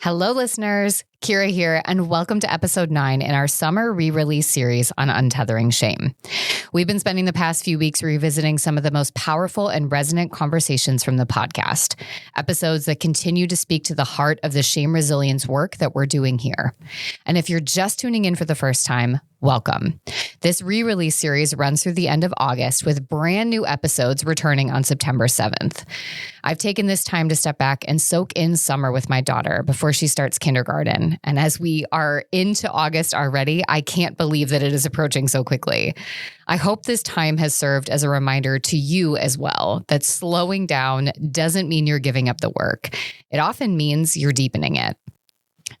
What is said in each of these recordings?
Hello, listeners. Kyra here, and welcome to episode 9 in our summer re-release series on untethering shame. We've been spending the past few weeks revisiting some of the most powerful and resonant conversations from the podcast, episodes that continue to speak to the heart of the shame resilience work that we're doing here. And if you're just tuning in for the first time, welcome. This re-release series runs through the end of August with brand new episodes returning on September 7th. I've taken this time to step back and soak in summer with my daughter before she starts kindergarten. And as we are into August already, I can't believe that it is approaching so quickly. I hope this time has served as a reminder to you as well that slowing down doesn't mean you're giving up the work. It often means you're deepening it.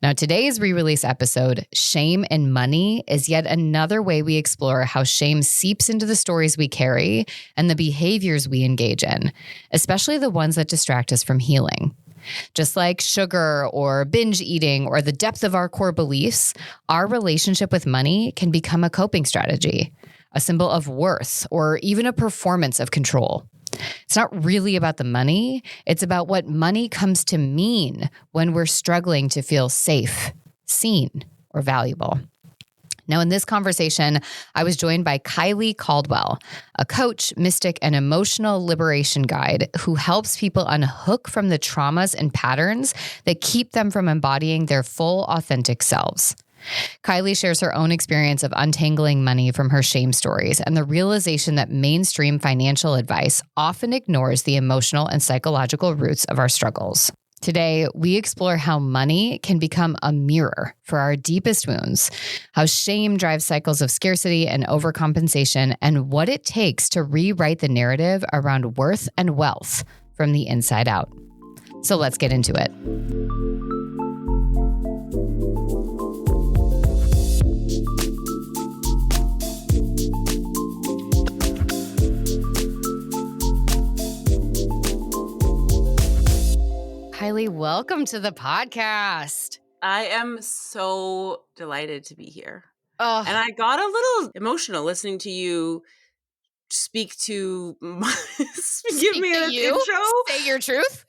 Now, today's re-release episode, Shame and Money, is yet another way we explore how shame seeps into the stories we carry and the behaviors we engage in, especially the ones that distract us from healing. Just like sugar or binge eating or the depth of our core beliefs, our relationship with money can become a coping strategy, a symbol of worth, or even a performance of control. It's not really about the money. It's about what money comes to mean when we're struggling to feel safe, seen, or valuable. Now, in this conversation, I was joined by Kyley Caldwell, a coach, mystic, and emotional liberation guide who helps people unhook from the traumas and patterns that keep them from embodying their full, authentic selves. Kyley shares her own experience of untangling money from her shame stories and the realization that mainstream financial advice often ignores the emotional and psychological roots of our struggles. Today, we explore how money can become a mirror for our deepest wounds, how shame drives cycles of scarcity and overcompensation, and what it takes to rewrite the narrative around worth and wealth from the inside out. So let's get into it. Kyley, welcome to the podcast. I am so delighted to be here. Oh, And I got a little emotional listening to you speak to give me an intro. Say your truth.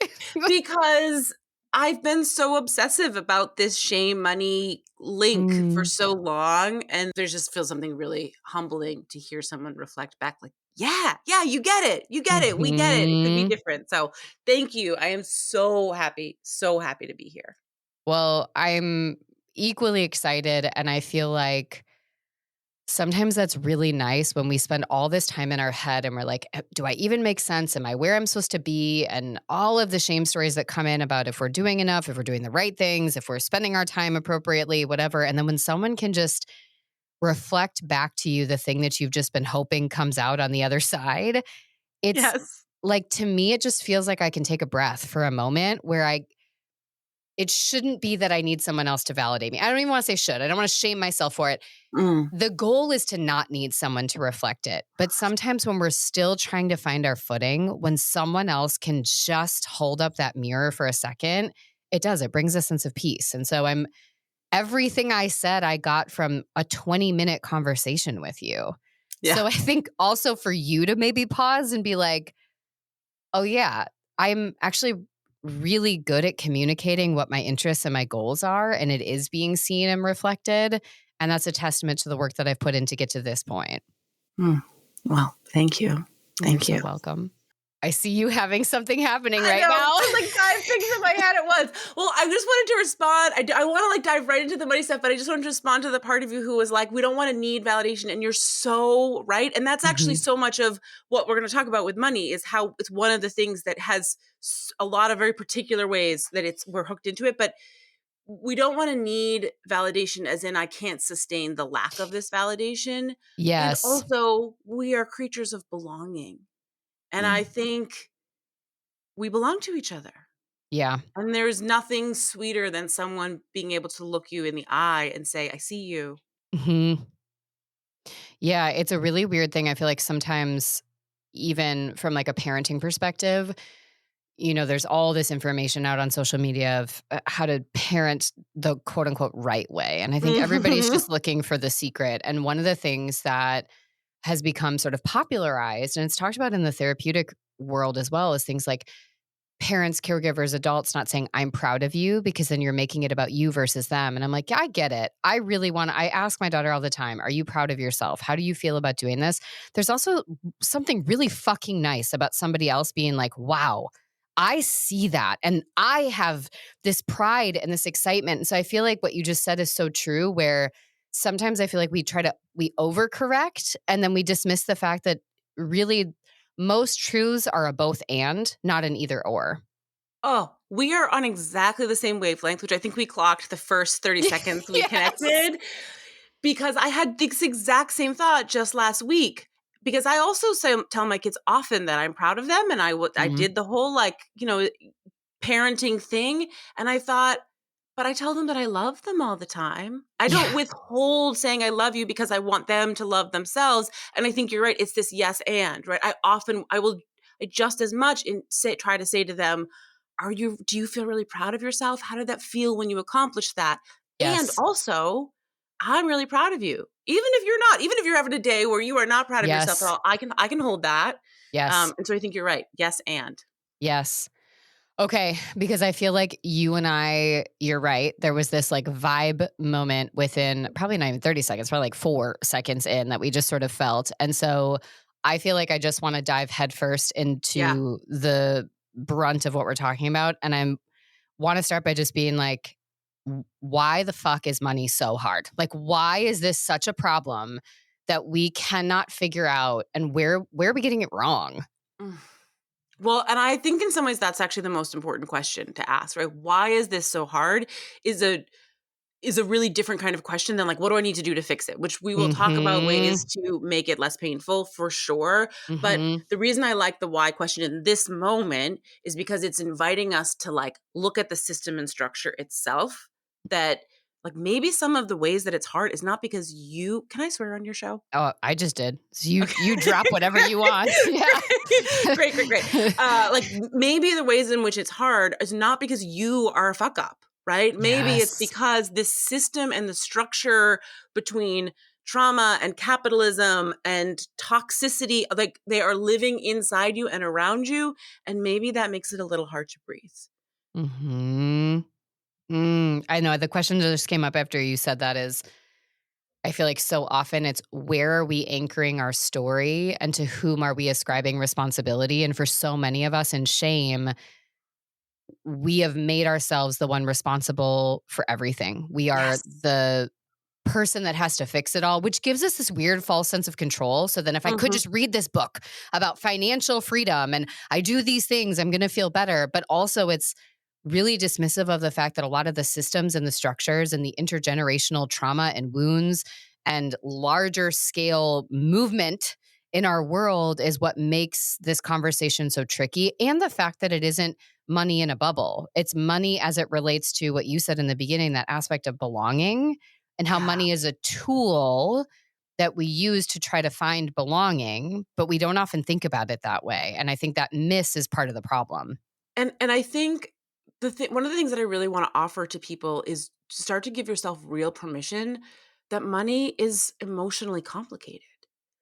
Because I've been so obsessive about this shame money link for so long. And there just feels something really humbling to hear someone reflect back like, yeah, you get it. You get it. We get it. It could be different. So thank you. I am so happy to be here. Well, I'm equally excited, and I feel like sometimes that's really nice when we spend all this time in our head and we're like, do I even make sense? Am I where I'm supposed to be? And all of the shame stories that come in about if we're doing enough, if we're doing the right things, if we're spending our time appropriately, whatever. And then when someone can just reflect back to you the thing that you've just been hoping comes out on the other side, it's like, to me, it just feels like I can take a breath for a moment where it shouldn't be that I need someone else to validate me. I don't even want to say should. I don't want to shame myself for it. The goal is to not need someone to reflect it. But sometimes when we're still trying to find our footing, when someone else can just hold up that mirror for a second, it brings a sense of peace. And so everything I said, I got from a 20-minute conversation with you. Yeah. So I think also for you to maybe pause and be like, oh yeah, I'm actually really good at communicating what my interests and my goals are, and it is being seen and reflected. And that's a testament to the work that I've put in to get to this point. Well, thank you. Thank you. You're welcome. I see you having something happening right now. It's like 5 things in my head at once. Well, I just wanted to respond. I want to dive right into the money stuff, but I just wanted to respond to the part of you who was like, we don't want to need validation. And you're so right. And that's actually so much of what we're going to talk about with money is how it's one of the things that has a lot of very particular ways that we're hooked into it. But we don't want to need validation as in I can't sustain the lack of this validation. Yes. And also we are creatures of belonging. And I think we belong to each other. Yeah. And there's nothing sweeter than someone being able to look you in the eye and say, I see you. Yeah, it's a really weird thing. I feel like sometimes even from like a parenting perspective, there's all this information out on social media of how to parent the quote unquote right way. And I think everybody's just looking for the secret. And one of the things that has become sort of popularized, and it's talked about in the therapeutic world as well, is things like parents, caregivers, adults not saying, I'm proud of you, because then you're making it about you versus them. And I'm like, yeah, I get it. I ask my daughter all the time, are you proud of yourself? How do you feel about doing this? There's also something really fucking nice about somebody else being like, wow, I see that. And I have this pride and this excitement. And so I feel like what you just said is so true, where sometimes I feel like we overcorrect and then we dismiss the fact that really most truths are a both and, not an either or. Oh, we are on exactly the same wavelength, which I think we clocked the first 30 seconds we Yes. connected, because I had this exact same thought just last week. Because I also tell my kids often that I'm proud of them, and I Mhm. did the whole parenting thing, and I thought, but I tell them that I love them all the time. I don't Yeah. withhold saying I love you because I want them to love themselves. And I think you're right. It's this yes and, right? I just as much try to say to them, do you feel really proud of yourself? How did that feel when you accomplished that? And Yes. also, I'm really proud of you. Even if you're not, even if you're having a day where you are not proud of yourself at Yes. all, I can hold that. Yes. And so I think you're right. Yes and. Yes. Okay, because I feel like you're right. There was this like vibe moment within probably not even 30 seconds, probably like 4 seconds in, that we just sort of felt. And so I feel like I just want to dive headfirst Yeah. into the brunt of what we're talking about. And I want to start by just being like, why the fuck is money so hard? Like, why is this such a problem that we cannot figure out? And where are we getting it wrong? Mm. Well, and I think in some ways that's actually the most important question to ask, right? Why is this so hard? Is a really different kind of question than like, what do I need to do to fix it? Which we will talk about ways Mm-hmm. to make it less painful for sure. But Mm-hmm. the reason I like the why question in this moment is because it's inviting us to like look at the system and structure itself. That like maybe some of the ways that it's hard is not because can I swear on your show? Oh, I just did. So you Okay. drop whatever you want. Yeah. Great, great, great. Maybe the ways in which it's hard is not because you are a fuck up, right? Maybe it's Yes. because this system and the structure between trauma and capitalism and toxicity, like they are living inside you and around you. And maybe that makes it a little hard to breathe. Hmm. I know the question that just came up after you said that is, I feel like so often it's, where are we anchoring our story and to whom are we ascribing responsibility? And for so many of us in shame, we have made ourselves the one responsible for everything. We are Yes. the person that has to fix it all, which gives us this weird false sense of control. So then if I could Hmm. just read this book about financial freedom and I do these things, I'm going to feel better. But also it's really dismissive of the fact that a lot of the systems and the structures and the intergenerational trauma and wounds and larger scale movement in our world is what makes this conversation so tricky. And the fact that it isn't money in a bubble. It's money as it relates to what you said in the beginning, that aspect of belonging, and how Yeah. money is a tool that we use to try to find belonging, but we don't often think about it that way. And I think that miss is part of the problem. And I think one of the things that I really want to offer to people is to start to give yourself real permission that money is emotionally complicated.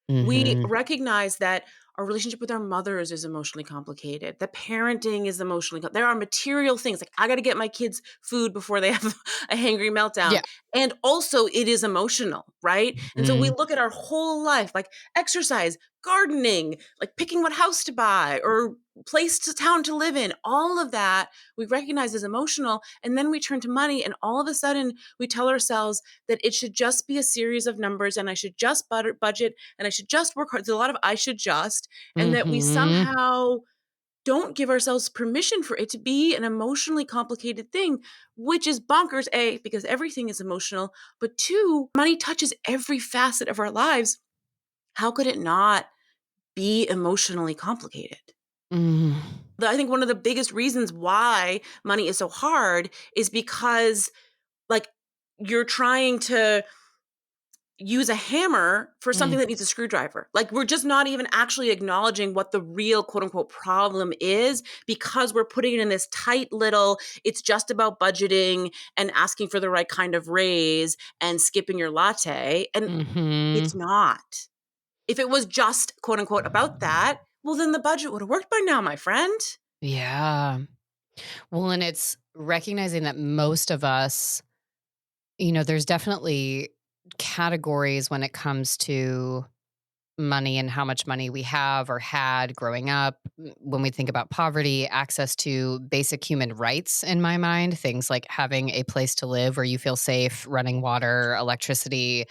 We Hmm. recognize that our relationship with our mothers is emotionally complicated. That parenting is there are material things like I got to get my kids food before they have a hangry meltdown. Yeah. And also it is emotional, right? And so we Mm. look at our whole life like exercise, gardening, like picking what house to buy or place to town to live in. All of that we recognize as emotional, and then we turn to money and all of a sudden we tell ourselves that it should just be a series of numbers and I should just budget and I should just work hard. There's a lot of I should just, and that we Hmm. somehow don't give ourselves permission for it to be an emotionally complicated thing, which is bonkers, A, because everything is emotional, but two, money touches every facet of our lives. How could it not be emotionally complicated? Mm. I think one of the biggest reasons why money is so hard is because, like, you're trying to use a hammer for something Mm. that needs a screwdriver. Like we're just not even actually acknowledging what the real quote unquote problem is because we're putting it in this tight little, it's just about budgeting and asking for the right kind of raise and skipping your latte. And Hmm. it's not. If it was just quote unquote about that, well, then the budget would have worked by now, my friend. Yeah. Well, and it's recognizing that most of us, there's definitely categories when it comes to money and how much money we have or had growing up. When we think about poverty, access to basic human rights, in my mind, things like having a place to live where you feel safe, running water, electricity.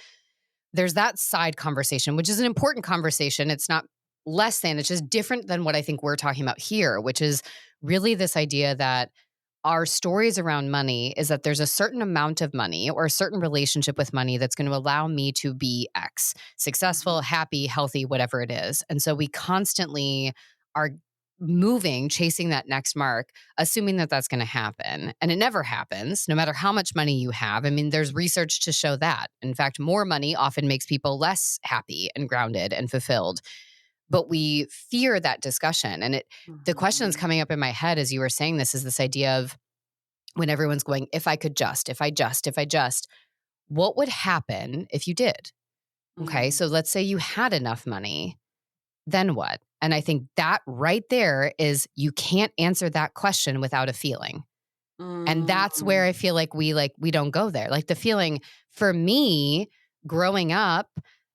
There's that side conversation, which is an important conversation. It's not less than, it's just different than what I think we're talking about here, which is really this idea that our stories around money is that there's a certain amount of money or a certain relationship with money that's going to allow me to be X, successful, Mhm. happy, healthy, whatever it is. And so we constantly are moving, chasing that next mark, assuming that that's going to happen. And it never happens, no matter how much money you have. I mean, there's research to show that. In fact, more money often makes people less happy and grounded and fulfilled. But we fear that discussion. And the question that's Mhm. coming up in my head as you were saying this is this idea of when everyone's going, if I just, what would happen if you did? Okay. Mm. So let's say you had enough money, then what? And I think that right there is you can't answer that question without a feeling. And that's where Mm. I feel like we don't go there. Like the feeling for me growing up,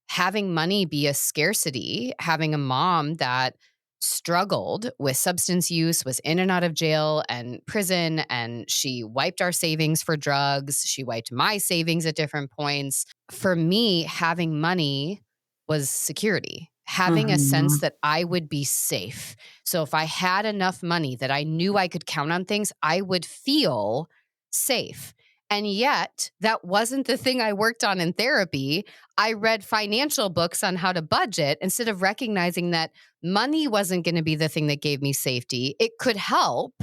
having money be a scarcity, having a mom that struggled with substance use, was in and out of jail and prison, and she wiped our savings for drugs. She wiped my savings at different points. For me, having money was security, having a sense Mhm. that I would be safe. So if I had enough money that I knew I could count on things, I would feel safe. And yet, that wasn't the thing I worked on in therapy. I read financial books on how to budget instead of recognizing that money wasn't going to be the thing that gave me safety. It could help,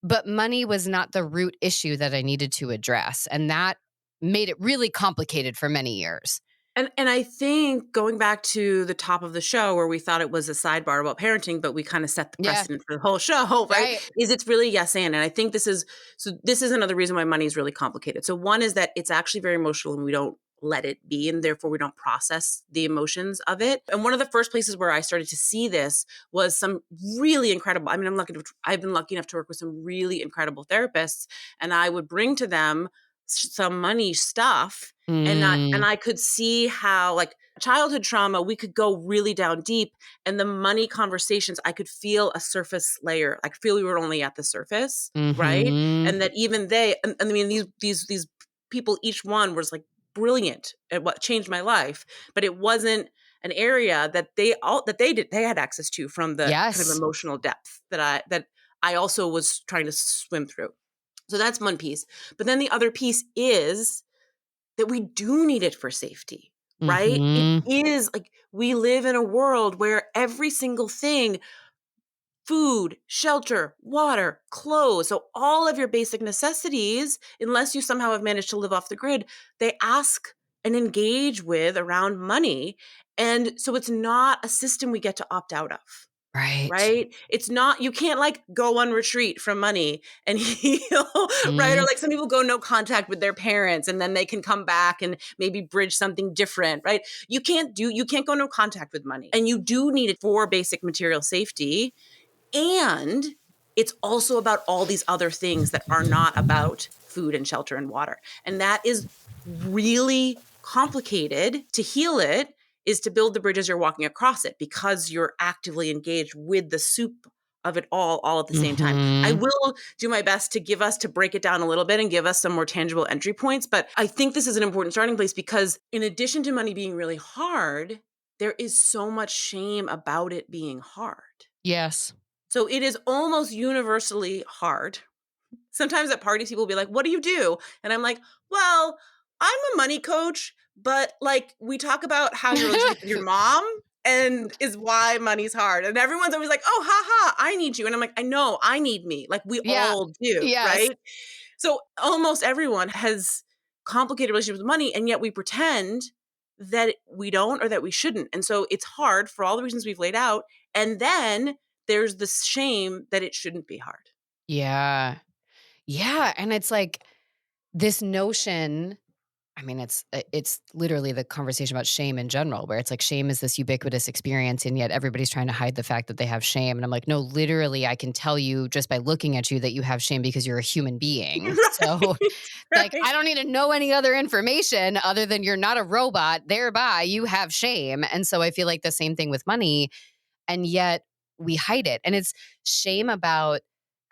but money was not the root issue that I needed to address. And that made it really complicated for many years. And I think going back to the top of the show where we thought it was a sidebar about parenting, but we kind of set the Yeah, precedent for the whole show, right? right. Is it's really yes and. And I think this is another reason why money is really complicated. So one is that it's actually very emotional and we don't let it be, and therefore we don't process the emotions of it. And one of the first places where I started to see this was some really incredible. I mean, I've been lucky enough to work with some really incredible therapists, and I would bring to them some money stuff, and Mm, I could see how, like, childhood trauma, we could go really down deep, and the money conversations, I could feel a surface layer. I could feel we were only at the surface, right? mm-hmm. And that even they, and I mean, these people, each one was like brilliant at what changed my life, but it wasn't an area that they had access to from the kind of Yes. emotional depth that I also was trying to swim through. So that's one piece. But then the other piece is that we do need it for safety, right? It Mm-hmm. is like we live in a world where every single thing, food, shelter, water, clothes, so all of your basic necessities, unless you somehow have managed to live off the grid, they ask and engage with around money. And so it's not a system we get to opt out of. Right. Right? It's not, you can't like go on retreat from money and heal, right? Or Mm, like some people go no contact with their parents and then they can come back and maybe bridge something different, right? You can't go no contact with money. And you do need it for basic material safety. And it's also about all these other things that are not about food and shelter and water. And that is really complicated. To heal it is to build the bridge as you're walking across it because you're actively engaged with the soup of it all at the same time. I mm-hmm. will do my best to break it down a little bit and give us some more tangible entry points. But I think this is an important starting place because in addition to money being really hard, there is so much shame about it being hard. Yes. So it is almost universally hard. Sometimes at parties, people will be like, "What do you do?" And I'm like, "Well, I'm a money coach, but like we talk about how your relationship with your mom and is why money's hard." And everyone's always like, "Oh, ha ha, I need you." And I'm like, "I know, I need me. Like we Yeah. all do, Yes. right?" So almost everyone has complicated relationships with money, and yet we pretend that we don't or that we shouldn't. And so it's hard for all the reasons we've laid out. And then there's the shame that it shouldn't be hard. Yeah. Yeah. And it's like this notion. I mean, it's literally the conversation about shame in general, where it's like shame is this ubiquitous experience, and yet everybody's trying to hide the fact that they have shame. And I'm like, no, literally, I can tell you just by looking at you that you have shame because you're a human being. So, Right. like, Right. I don't need to know any other information other than you're not a robot. Thereby, you have shame. And so I feel like the same thing with money, and yet we hide it. And it's shame about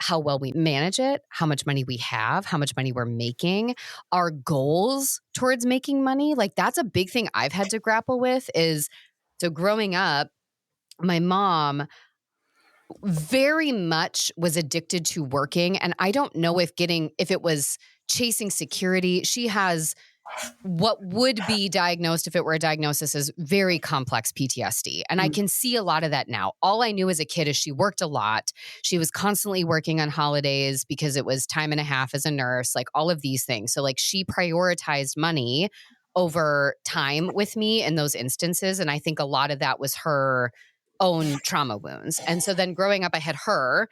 how well we manage it, how much money we have, how much money we're making, our goals towards making money. Like that's a big thing I've had to grapple with is so growing up, my mom very much was addicted to working. And I don't know if it was chasing security. She has what would be diagnosed if it were a diagnosis as very complex PTSD. And I Mm. can see a lot of that now. All I knew as a kid is she worked a lot. She was constantly working on holidays because it was time and a half as a nurse, like all of these things. So like she prioritized money over time with me in those instances. And I think a lot of that was her own trauma wounds. And so then growing up, I had her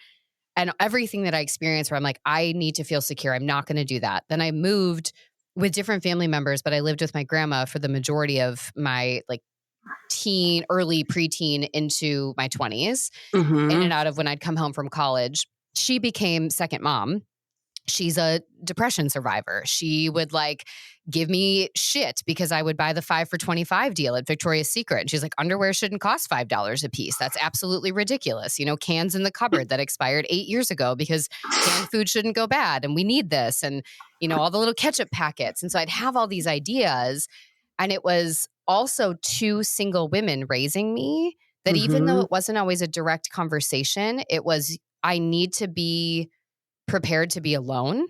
and everything that I experienced where I'm like, I need to feel secure. I'm not going to do that. Then I moved with different family members, but I lived with my grandma for the majority of my like early preteen into my 20s, in Mm-hmm. and out of when I'd come home from college. She became second mom. She's a depression survivor. She would like give me shit because I would buy the 5 for 25 deal at Victoria's Secret. And she's like, underwear shouldn't cost $5 a piece. That's absolutely ridiculous. You know, cans in the cupboard that expired 8 years ago because canned food shouldn't go bad. And we need this. And, you know, all the little ketchup packets. And so I'd have all these ideas. And it was also two single women raising me that even though Mm-hmm. it wasn't always a direct conversation, it was, I need to be prepared to be alone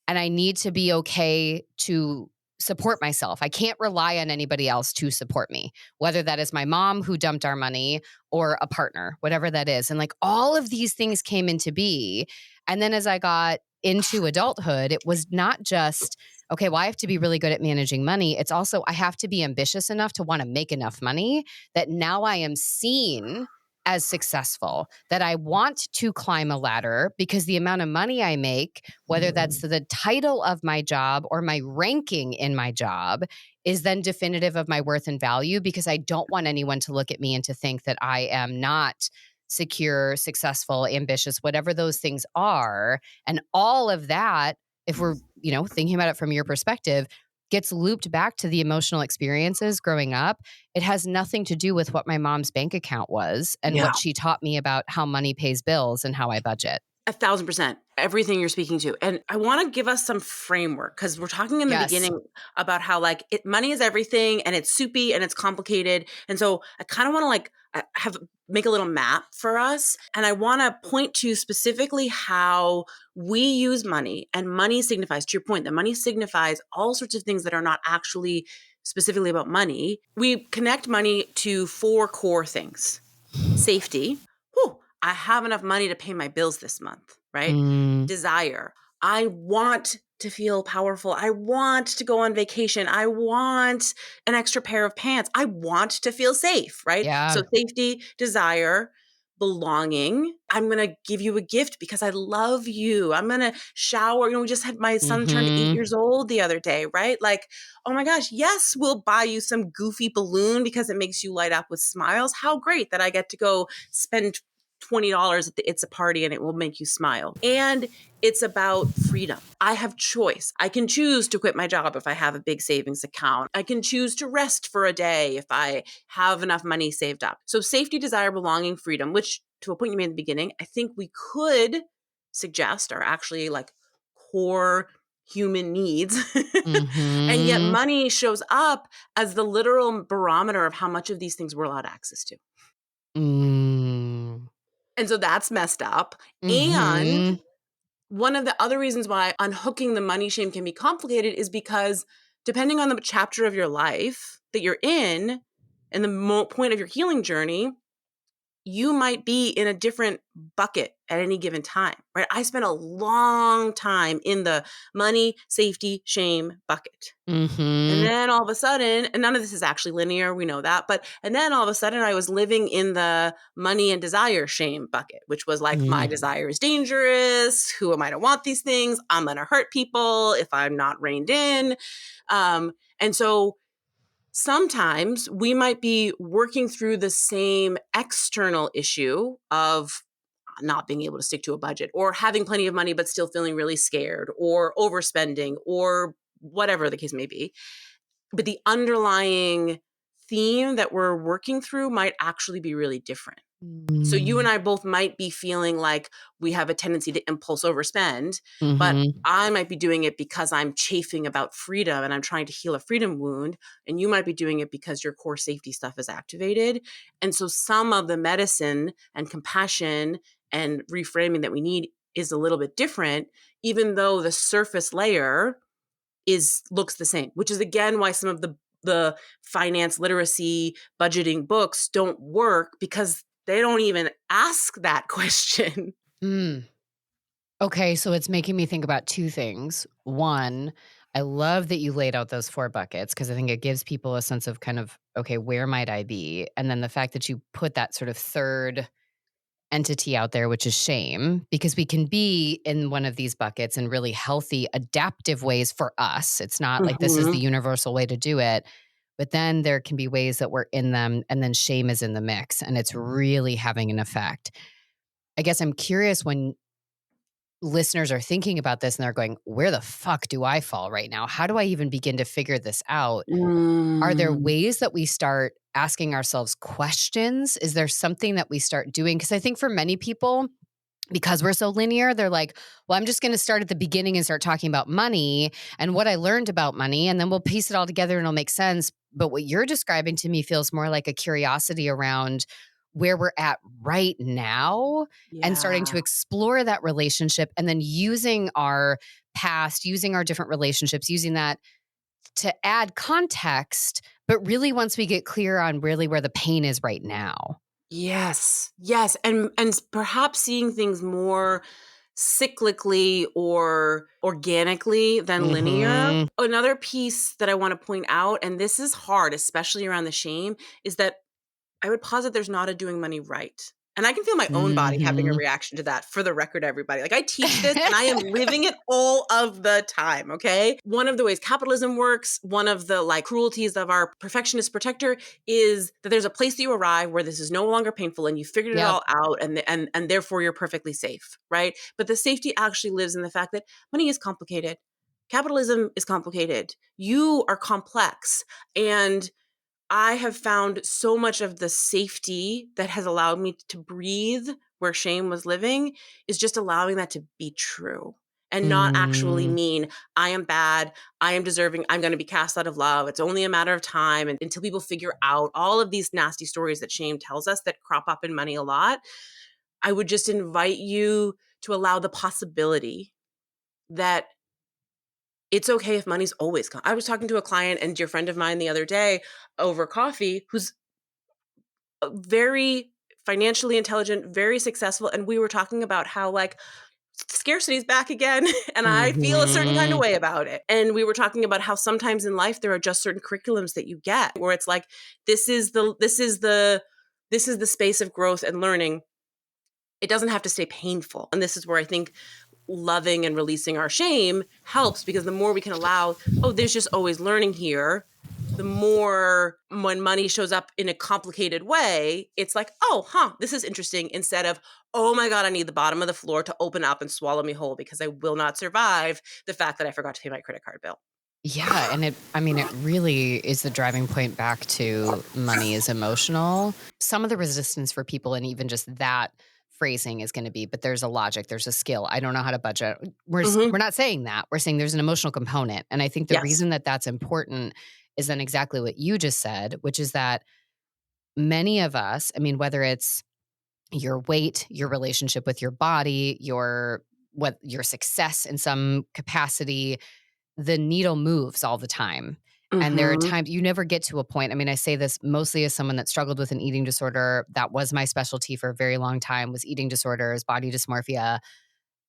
and I need to be okay to support myself. I can't rely on anybody else to support me, whether that is my mom who dumped our money or a partner, whatever that is. And like all of these things came into be. And then as I got into adulthood, it was not just, okay, well, I have to be really good at managing money. It's also, I have to be ambitious enough to want to make enough money that now I am seen as successful, that I want to climb a ladder because the amount of money I make, whether that's the title of my job or my ranking in my job, is then definitive of my worth and value because I don't want anyone to look at me and to think that I am not secure, successful, ambitious, whatever those things are. And all of that, if we're, you know, thinking about it from your perspective, gets looped back to the emotional experiences growing up. It has nothing to do with what my mom's bank account was and Yeah. what she taught me about how money pays bills and how I budget. 1,000%. Everything you're speaking to. And I want to give us some framework because we're talking in the Yes. beginning about how like money is everything and it's soupy and it's complicated. And so I kind of want to like make a little map for us. And I want to point to specifically how we use money, and money signifies, to your point, that money signifies all sorts of things that are not actually specifically about money. We connect money to 4 core things. Safety. Whew, I have enough money to pay my bills this month, right? Desire. I want to feel powerful. I want to go on vacation. I want an extra pair of pants. I want to feel safe, right? Yeah. So safety, desire, belonging. I'm going to give you a gift because I love you. I'm going to shower. You know, we just had my son turned 8 years old the other day, right? Like, oh my gosh, yes, we'll buy you some goofy balloon because it makes you light up with smiles. How great that I get to go spend $20 at the It's a Party and it will make you smile. And it's about freedom. I have choice. I can choose to quit my job if I have a big savings account. I can choose to rest for a day if I have enough money saved up. So safety, desire, belonging, freedom, which to a point you made in the beginning, I think we could suggest are actually like core human needs. And yet money shows up as the literal barometer of how much of these things we're allowed access to. And so that's messed up. And one of the other reasons why unhooking the money shame can be complicated is because depending on the chapter of your life that you're in and the point of your healing journey, you might be in a different bucket at any given time, right? I spent a long time in the money, safety, shame bucket. And Mm-hmm. then all of a sudden, and none of this is actually linear, we know that, and then all of a sudden I was living in the money and desire shame bucket, which was like, my desire is dangerous. Who am I to want these things? I'm going to hurt people if I'm not reined in. And so sometimes we might be working through the same external issue of not being able to stick to a budget, or having plenty of money but still feeling really scared, or overspending, or whatever the case may be. But the underlying theme that we're working through might actually be really different. So you and I both might be feeling like we have a tendency to impulse overspend, but I might be doing it because I'm chafing about freedom and I'm trying to heal a freedom wound. And you might be doing it because your core safety stuff is activated. And so some of the medicine and compassion and reframing that we need is a little bit different, even though the surface layer looks the same, which is again why some of the finance literacy budgeting books don't work, because they don't even ask that question. Okay, so it's making me think about two things. One, I love that you laid out those 4 buckets because I think it gives people a sense of kind of, okay, where might I be? And then the fact that you put that sort of third entity out there, which is shame, because we can be in one of these buckets in really healthy, adaptive ways for us. It's not like this is the universal way to do it. But then there can be ways that we're in them, and then shame is in the mix, and it's really having an effect. I guess I'm curious when listeners are thinking about this and they're going, where the fuck do I fall right now? How do I even begin to figure this out? Are there ways that we start asking ourselves questions? Is there something that we start doing? Because I think for many people, because we're so linear, they're like, well, I'm just going to start at the beginning and start talking about money and what I learned about money, and then we'll piece it all together and it'll make sense. But what you're describing to me feels more like a curiosity around where we're at right now and starting to Yeah. explore that relationship, and then using our past, using our different relationships, using that to add context. But really, once we get clear on really where the pain is right now. Yes. Yes. And perhaps seeing things more cyclically or organically than linear. Mm-hmm. Another piece that I want to point out, and this is hard, especially around the shame, is that I would posit there's not a doing money right. And I can feel my own body having a Mm-hmm. reaction to that, for the record, everybody. Like, I teach this and I am living it all of the time, okay? One of the ways capitalism works, one of the cruelties of our perfectionist protector, is that there's a place that you arrive where this is no longer painful and you figured it Yep. all out, and therefore you're perfectly safe, right? But the safety actually lives in the fact that money is complicated. Capitalism is complicated. You are complex. And I have found so much of the safety that has allowed me to breathe where shame was living is just allowing that to be true, and not actually Mm. mean I am bad, I am deserving, I'm going to be cast out of love. It's only a matter of time. And until people figure out all of these nasty stories that shame tells us that crop up in money a lot, I would just invite you to allow the possibility that it's okay if money's always gone. I was talking to a client and dear friend of mine the other day over coffee, who's very financially intelligent, very successful. And we were talking about how scarcity is back again. And I feel a certain kind of Mhm. way about it. And we were talking about how sometimes in life there are just certain curriculums that you get where it's like, this is the space of growth and learning. It doesn't have to stay painful. And this is where I think loving and releasing our shame helps, because the more we can allow, oh, there's just always learning here, the more when money shows up in a complicated way, it's like, oh, this is interesting, instead of, oh my God, I need the bottom of the floor to open up and swallow me whole because I will not survive the fact that I forgot to pay my credit card bill. Yeah, and it really is the driving point back to money is emotional. Some of the resistance for people, and even just that phrasing, is going to be, but there's a logic, there's a skill. I don't know how to budget. We're not saying that. We're saying there's an emotional component. And I think the Yes. reason that that's important is then exactly what you just said, which is that many of us, I mean, whether it's your weight, your relationship with your body, your success in some capacity, the needle moves all the time. And there are Mhm. times you never get to a point. I mean, I say this mostly as someone that struggled with an eating disorder. That was my specialty for a very long time, was eating disorders, body dysmorphia.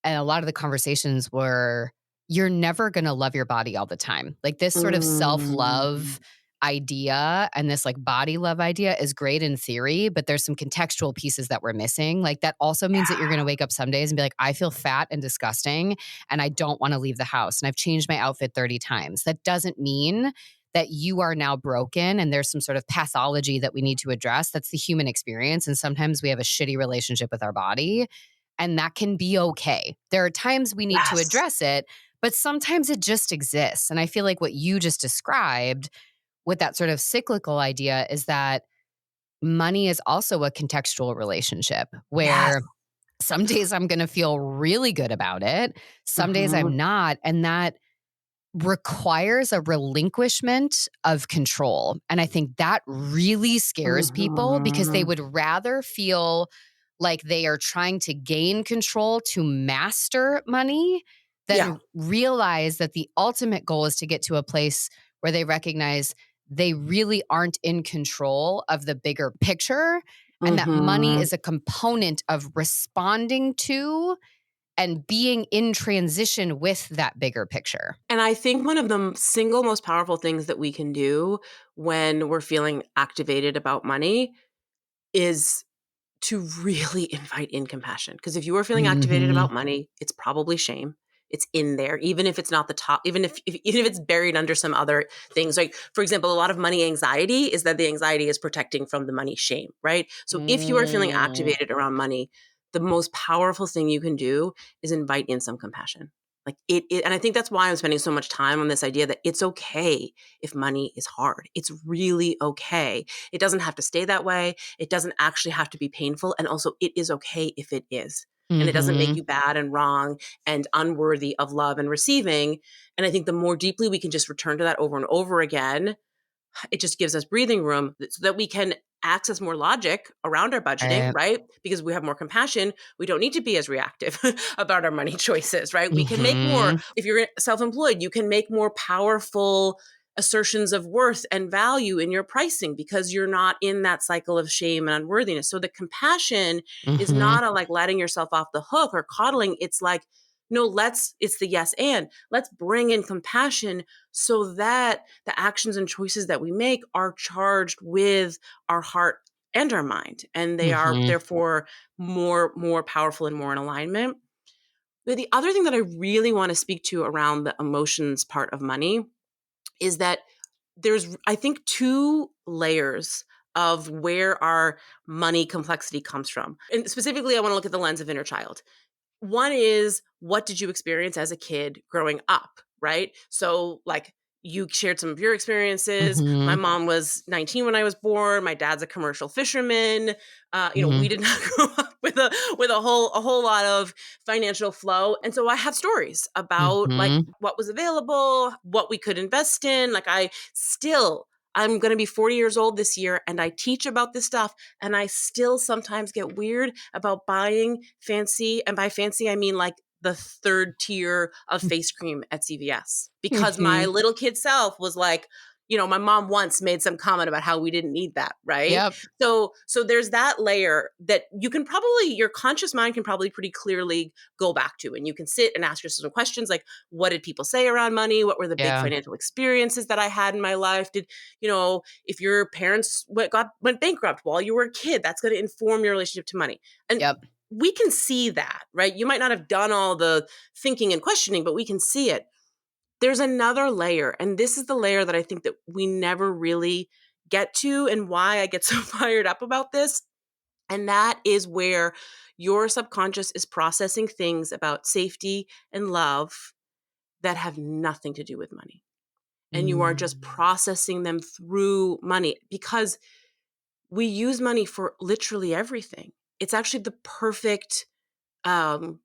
And a lot of the conversations were, you're never going to love your body all the time. Like this sort of Mm. self-love idea and this like body love idea is great in theory, but there's some contextual pieces that we're missing. Like that also means that you're going to wake up some days and be like, I feel fat and disgusting and I don't want to leave the house. And I've changed my outfit 30 times. That doesn't mean that you are now broken and there's some sort of pathology that we need to address. That's the human experience. And sometimes we have a shitty relationship with our body. And that can be okay. There are times we need to Yes. address it, but sometimes it just exists. And I feel like what you just described with that sort of cyclical idea is that money is also a contextual relationship Yes. where some days I'm going to feel really good about it, some days Mhm. I'm not. And that requires a relinquishment of control. And I think that really scares people because they Mhm. would rather feel like they are trying to gain control to master money Yeah. than realize that the ultimate goal is to get to a place where they recognize they really aren't in control of the bigger picture and that money Mhm. is a component of responding to and being in transition with that bigger picture. And I think one of the single most powerful things that we can do when we're feeling activated about money is to really invite in compassion. Because if you are feeling activated Mhm. about money, it's probably shame. It's in there, even if it's not the top, even if it's buried under some other things. Like, for example, a lot of money anxiety is that the anxiety is protecting from the money shame, right? So if you are feeling Mm. activated around money, the most powerful thing you can do is invite in some compassion. Like and I think that's why I'm spending so much time on this idea that it's okay if money is hard. It's really okay. It doesn't have to stay that way. It doesn't actually have to be painful. And also, it is okay if it is. And it doesn't make Mhm. you bad and wrong and unworthy of love and receiving. And I think the more deeply we can just return to that over and over again, it just gives us breathing room so that we can access more logic around our budgeting, Right. right? Because we have more compassion. We don't need to be as reactive about our money choices, right? We can make more, Mhm. if you're self employed, you can make more powerful assertions of worth and value in your pricing because you're not in that cycle of shame and unworthiness. So the compassion is Mhm. not a like letting yourself off the hook or coddling. It's like, no, it's the yes and let's bring in compassion so that the actions and choices that we make are charged with our heart and our mind, and they are Mhm. therefore more powerful and more in alignment. But the other thing that I really want to speak to around the emotions part of money is that there's, I think, two layers of where our money complexity comes from. And specifically, I want to look at the lens of inner child. One is, what did you experience as a kid growing up, right? So, like, you shared some of your experiences. My Mhm. mom was 19 when I was born. My dad's a commercial fisherman. We Mhm. did not grow up with a whole lot of financial flow, and so I have stories about like Mhm. what was available, what we could invest in. Like, I'm going to be 40 years old this year, and I teach about this stuff, and I still sometimes get weird about buying fancy. And by fancy, I mean like the third tier of face cream at CVS because my Mhm. little kid self was like, my mom once made some comment about how we didn't need that, right? Yep. So there's that layer that your conscious mind can probably pretty clearly go back to, and you can sit and ask yourself some questions like, what did people say around money? What were the big Yeah. financial experiences that I had in my life? If your parents went bankrupt while you were a kid, that's going to inform your relationship to money. And Yep. we can see that, right? You might not have done all the thinking and questioning, but we can see it. There's another layer, and this is the layer that I think that we never really get to, and why I get so fired up about this. And that is where your subconscious is processing things about safety and love that have nothing to do with money. And you are just Mm. processing them through money because we use money for literally everything. It's actually the perfect um,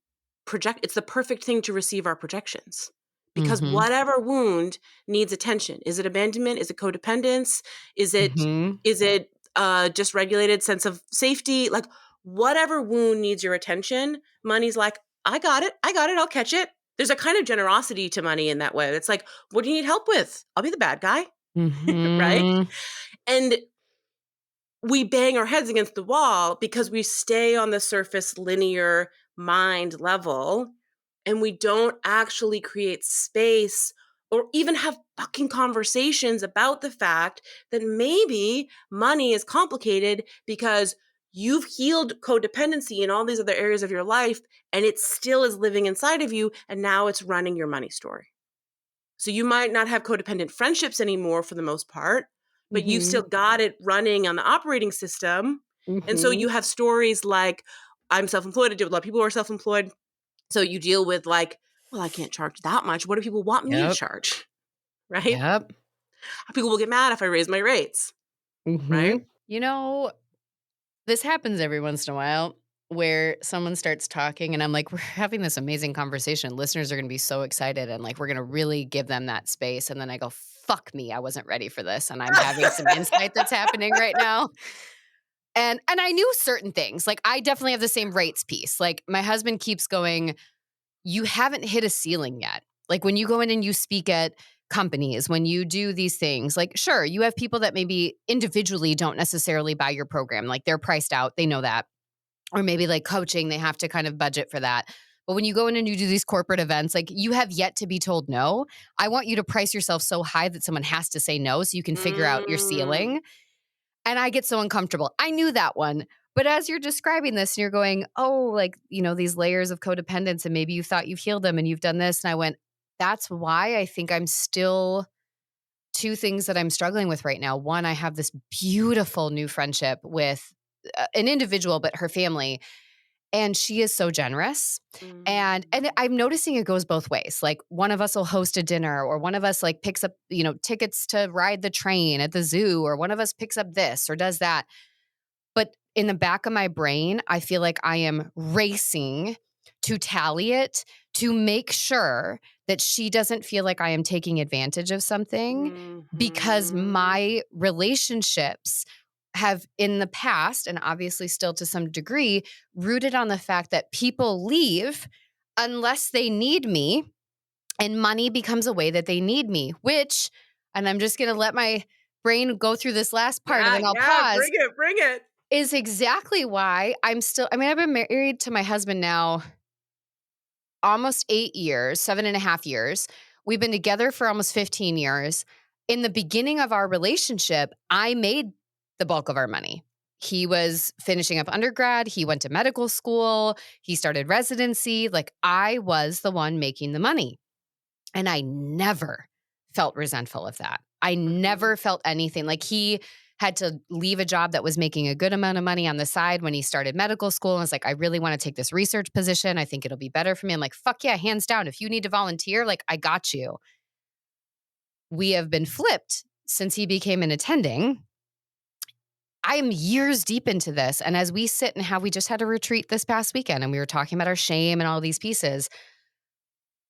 it's the perfect thing to receive our projections because Mhm. whatever wound needs attention. Is it abandonment? Is it codependence? Is it Mhm. is it just regulated sense of safety? Like, whatever wound needs your attention, money's like, I got it, I'll catch it. There's a kind of generosity to money in that way. It's like, what do you need help with? I'll be the bad guy. right? Mhm. And we bang our heads against the wall because we stay on the surface linear mind level and we don't actually create space or even have fucking conversations about the fact that maybe money is complicated because you've healed codependency in all these other areas of your life and it still is living inside of you and now it's running your money story. So you might not have codependent friendships anymore for the most part, but you've Mhm. still got it running on the operating system. And so Mhm. you have stories like, I'm self-employed. I deal with a lot of people who are self-employed. So you deal with like, well, I can't charge that much. What do people want me to Yep. charge? Right? Yep. People will get mad if I raise my rates. Right? Mhm. You know, this happens every once in a while where someone starts talking and I'm like, we're having this amazing conversation. Listeners are going to be so excited and like we're going to really give them that space. And then I go, fuck me, I wasn't ready for this. And I'm having some insight that's happening right now. And I knew certain things. Like I definitely have the same rates piece. Like my husband keeps going, you haven't hit a ceiling yet. Like when you go in and you speak at companies, when you do these things, like sure, you have people that maybe individually don't necessarily buy your program. Like they're priced out, they know that. Or maybe like coaching, they have to kind of budget for that. But when you go in and you do these corporate events, like you have yet to be told no. I want you to price yourself so high that someone has to say no so you can figure out your Mm, ceiling. And I get so uncomfortable. I knew that one. But as you're describing this and you're going, oh, like, you know, these layers of codependence and maybe you thought you've healed them and you've done this. And I went, that's why I think I'm still two things that I'm struggling with right now. One, I have this beautiful new friendship with an individual, but her family. And she is so generous. And mm, I'm noticing it goes both ways. Like one of us will host a dinner or one of us like picks up, you know, tickets to ride the train at the zoo or one of us picks up this or does that. But in the back of my brain, I feel like I am racing to tally it to make sure that she doesn't feel like I am taking advantage of something because mhm. my relationships have in the past, and obviously still to some degree, rooted on the fact that people leave unless they need me and money becomes a way that they need me, which, and I'm just going to let my brain go through this last part and Yeah, then I'll yeah, pause, bring it, bring it. is exactly why I'm still, I mean, I've been married to my husband now almost 8 years, 7.5 years. We've been together for almost 15 years. In the beginning of our relationship, I made the bulk of our money. He was finishing up undergrad. He went to medical school. He started residency. Like I was the one making the money. And I never felt resentful of that. I Mhm. never felt anything. Like he had to leave a job that was making a good amount of money on the side when he started medical school. And was like, I really want to take this research position. I think it'll be better for me. I'm like, fuck yeah, hands down. If you need to volunteer, like I got you. We have been flipped since he became an attending. I am years deep into this. And as we sit and have, we just had a retreat this past weekend and we were talking about our shame and all these pieces.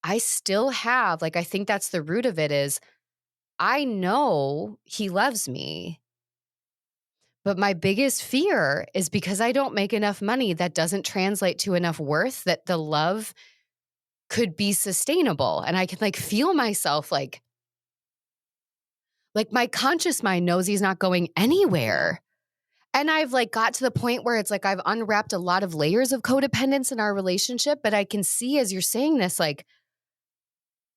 I still have, like, I think that's the root of it is I know he loves me, but my biggest fear is because I don't make enough money that doesn't translate to enough worth that the love could be sustainable. And I can like feel myself like my conscious mind knows he's not going Yeah. anywhere. And I've like got to the point where it's like I've unwrapped a lot of layers of codependence in our relationship, but I can see as you're saying this, like,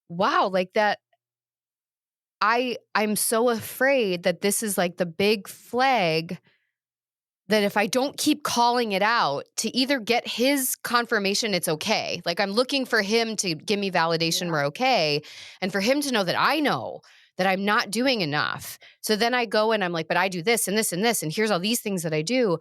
wow, like that I'm so afraid that this is like the big flag that if I don't keep calling it out to either get his confirmation it's okay, like I'm looking for him to give me validation Yeah. we're okay, and for him to know that I'm not doing enough. So then I go and I'm like, but I do this and this and this, and here's all these things that I do.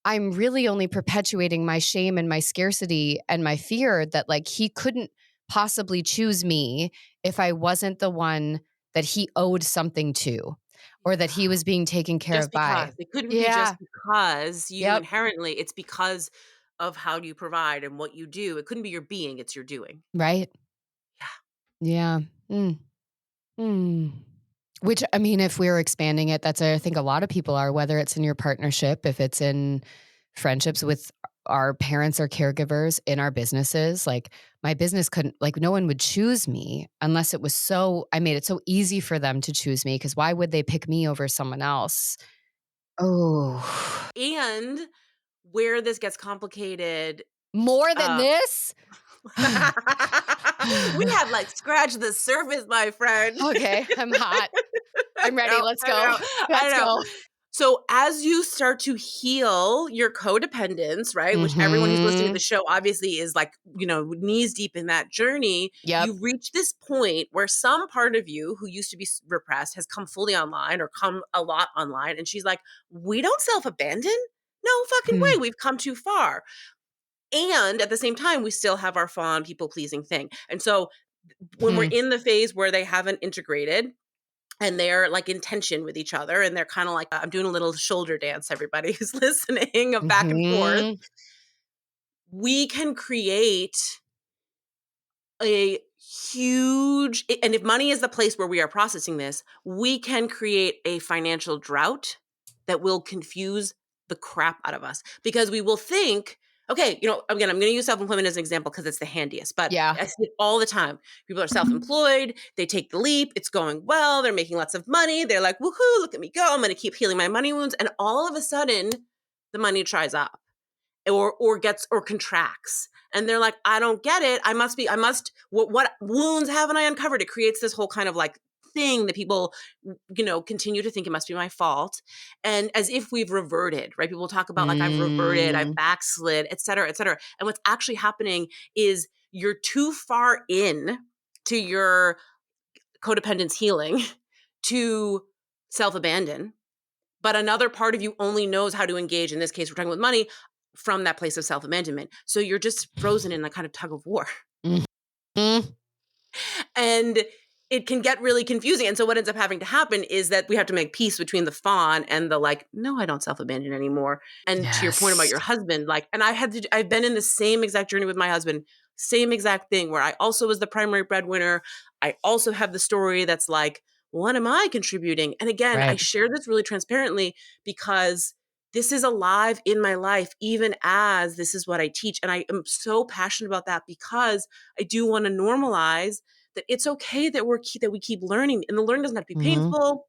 I'm really only perpetuating my shame and my scarcity and my fear that like he couldn't possibly choose me if I wasn't the one that he owed something to or that he Yeah. was being taken care Just of by. because. It couldn't be just Yeah. because you Yep. inherently it's because of how you provide and what you do. It couldn't be your being, it's your doing. Right. Yeah. Yeah. Mm. Mm. Which, I mean, if we're expanding it, that's I think a lot of people are, whether it's in your partnership, if it's in friendships with our parents are caregivers in our businesses. Like my business couldn't, like no one would choose me unless it was I made it so easy for them to choose me, because why would they pick me over someone else? Oh, And where this gets complicated, more than uh, this? we have like scratched the surface, my friend. Okay, I'm hot. I'm ready. Let's I go. know, I Let's know. go. So as you start to heal your codependence, right, which everyone who's listening to Mm-hmm. the show obviously is like, knees deep in that journey, Yep. you reach this point where some part of you who used to be repressed has come fully online or come a lot online. And she's like, we don't self-abandon. No fucking Hmm. way. We've come too far. And at the same time, we still have our fawn people pleasing thing. And so when we're in the phase where they haven't integrated, and they're like in tension with each other, and they're kind of like, I'm doing a little shoulder dance, everybody who's listening, of back and forth, Mm-hmm. we can create a huge, and if money is the place where we are processing this, we can create a financial drought that will confuse the crap out of us, because we will think, okay, again, I'm going to use self-employment as an example because it's the handiest, but Yeah. I see it all the time. People are self-employed, they take the leap, it's going well, they're making lots of money, they're like, woohoo, look at me go, I'm going to keep healing my money wounds, and all of a sudden, the money dries up or contracts, and they're like, I don't get it. What wounds haven't I uncovered? It creates this whole kind of like thing that people continue to think it must be my fault, and as if we've reverted, right? People talk about like, I've reverted, I've backslid, et cetera, et cetera. And what's actually happening is you're too far in to your codependence healing to self-abandon, but another part of you only knows how to engage, in this case we're talking about money, from that place of self-abandonment. So you're just frozen in a kind of tug of war. Mm-hmm. And it can get really confusing. And so what ends up having to happen is that we have to make peace between the fawn and the like, no, I don't self-abandon anymore. And to your point about Yes. your husband, like, and I've been in the same exact journey with my husband, same exact thing, where I also was the primary breadwinner. I also have the story that's like, what am I contributing? And again, I Right. share this really transparently because this is alive in my life, even as this is what I teach. And I am so passionate about that because I do want to normalize that it's okay that we keep learning, and the learning doesn't have to be Mm-hmm. painful.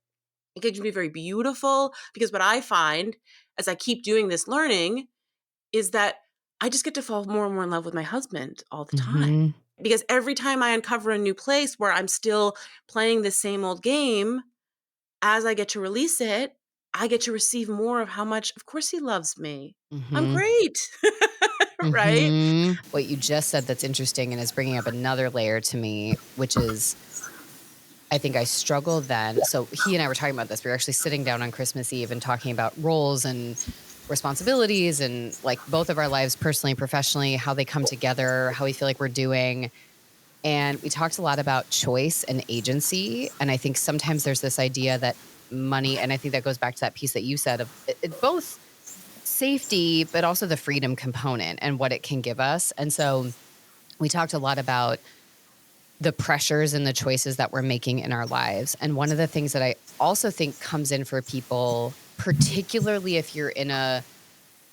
It can be very beautiful, because what I find as I keep doing this learning is that I just get to fall more and more in love with my husband all the time. Mm-hmm. Because every time I uncover a new place where I'm still playing the same old game, as I get to release it, I get to receive more of how much, of course, he loves me. I'm Mm-hmm. great. Right? Mm-hmm. What you just said that's interesting and is bringing up another layer to me, which is, I think I struggle then. So he and I were talking about this. We were actually sitting down on Christmas Eve and talking about roles and responsibilities and like both of our lives, personally and professionally, how they come together, how we feel like we're doing. And we talked a lot about choice and agency. And I think sometimes there's this idea that money, and I think that goes back to that piece that you said of both safety, but also the freedom component and what it can give us. And so we talked a lot about the pressures and the choices that we're making in our lives. And one of the things that I also think comes in for people, particularly if you're in a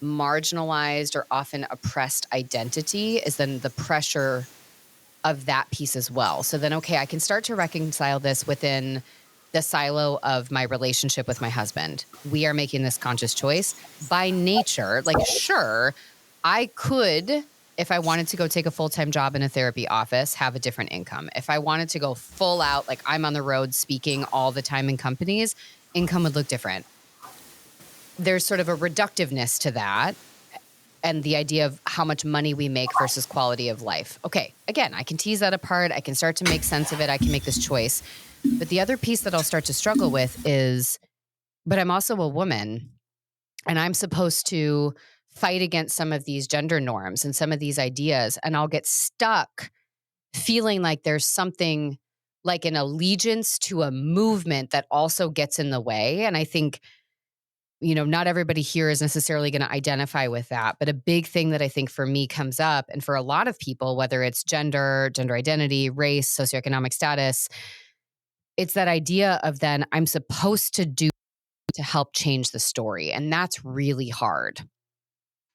marginalized or often oppressed identity, is then the pressure of that piece as well. So then, okay, I can start to reconcile this within the silo of my relationship with my husband. We are making this conscious choice by nature. Like, sure, I could, if I wanted to go take a full-time job in a therapy office, have a different income. If I wanted to go full out, like I'm on the road speaking all the time in companies, income would look different. There's sort of a reductiveness to that, and the idea of how much money we make versus quality of life. Okay, again, I can tease that apart. I can start to make sense of it. I can make this choice. But the other piece that I'll start to struggle with is, but I'm also a woman, and I'm supposed to fight against some of these gender norms and some of these ideas. And I'll get stuck feeling like there's something like an allegiance to a movement that also gets in the way. And I think, not everybody here is necessarily going to identify with that. But a big thing that I think for me comes up, and for a lot of people, whether it's gender identity, race, socioeconomic status, it's that idea of then I'm supposed to do to help change the story. And that's really hard.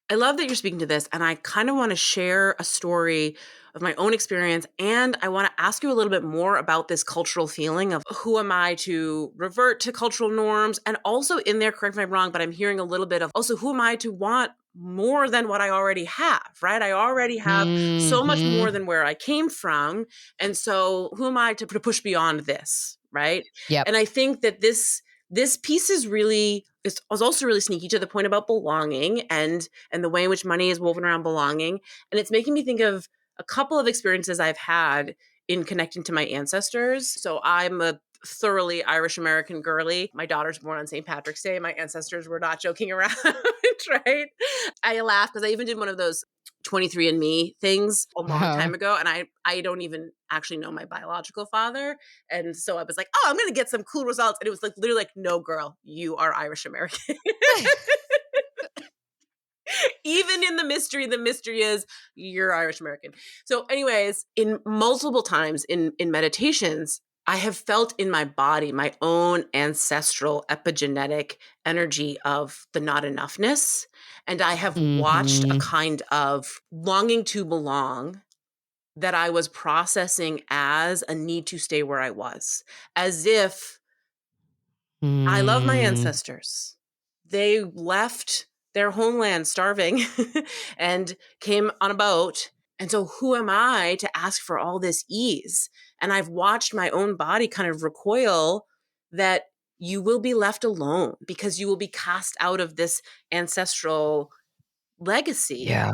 I love that you're speaking to this, and I kind of want to share a story of my own experience, and I want to ask you a little bit more about this cultural feeling of who am I to revert to cultural norms, and also in there, correct me if I'm wrong, but I'm hearing a little bit of also who am I to want more than what I already have, right? I already have so much more Mm-hmm. than where I came from, and so who am I to push beyond this, right? Yep. And I think that this piece is also really sneaky to the point about belonging and the way in which money is woven around belonging. And it's making me think of a couple of experiences I've had in connecting to my ancestors. So I'm a thoroughly Irish American girly. My daughter's born on St. Patrick's Day. My ancestors were not joking around, right? I laugh because I even did one of those 23andMe things a long time ago. And I don't even actually know my biological father. And so I was like, oh, I'm going to get some cool results. And it was like, literally like, no, girl, you are Irish American. Even in the mystery is you're Irish American. So anyways, in multiple times in meditations, I have felt in my body my own ancestral epigenetic energy of the not enoughness. And I have watched a Mm-hmm. kind of longing to belong that I was processing as a need to stay where I was, as if I love my ancestors. They left their homeland starving and came on a boat. And so who am I to ask for all this ease? And I've watched my own body kind of recoil that you will be left alone because you will be cast out of this ancestral legacy. Yeah.